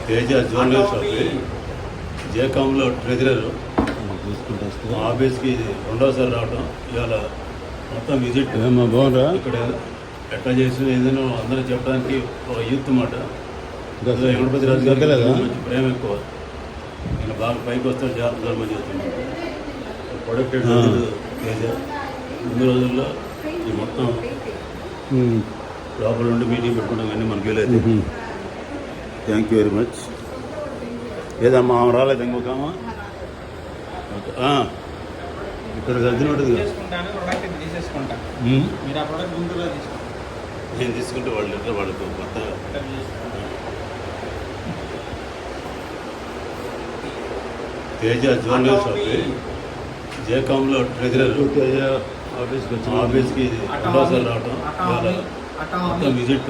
Teja jewellery shop జేకాంలో treasurer ఆఫీస్కి రెండోసారి రావడం ఇవాళ మొత్తం విజిట్ బాగుందా ఇక్కడ ఎట్లా చేసిన ఏదైనా అందరూ చెప్పడానికి ఒక యూత్ మాట వెంకటపతి రాజు గారికి మంచి ప్రేమ ఎక్కువ నేను బాగా పైకి వస్తాను జాగ్రత్తగా మంచి వస్తుంది ప్రొడక్టెడ్ తేజ ముందు రోజుల్లో ఈ మొత్తం లోపల నుండి మీటింగ్ పెట్టుకోవడం కానీ మనకి వెళ్ళేది థ్యాంక్ యూ వెరీ మచ్ ఏదమ్మా రాలేదు ఇంకొకమ్మా ఇక్కడ కలిసి ఉంటుంది నేను తీసుకుంటే వాళ్ళు ఎట్లా వాళ్ళకు కొత్తగా తేజ జ్యువెలరీ షాప్ జేకాంలో ట్రెజరర్ తేజ ఆఫీస్కి రెండోసారి రావడం ఇవాళ మొత్తం విజిట్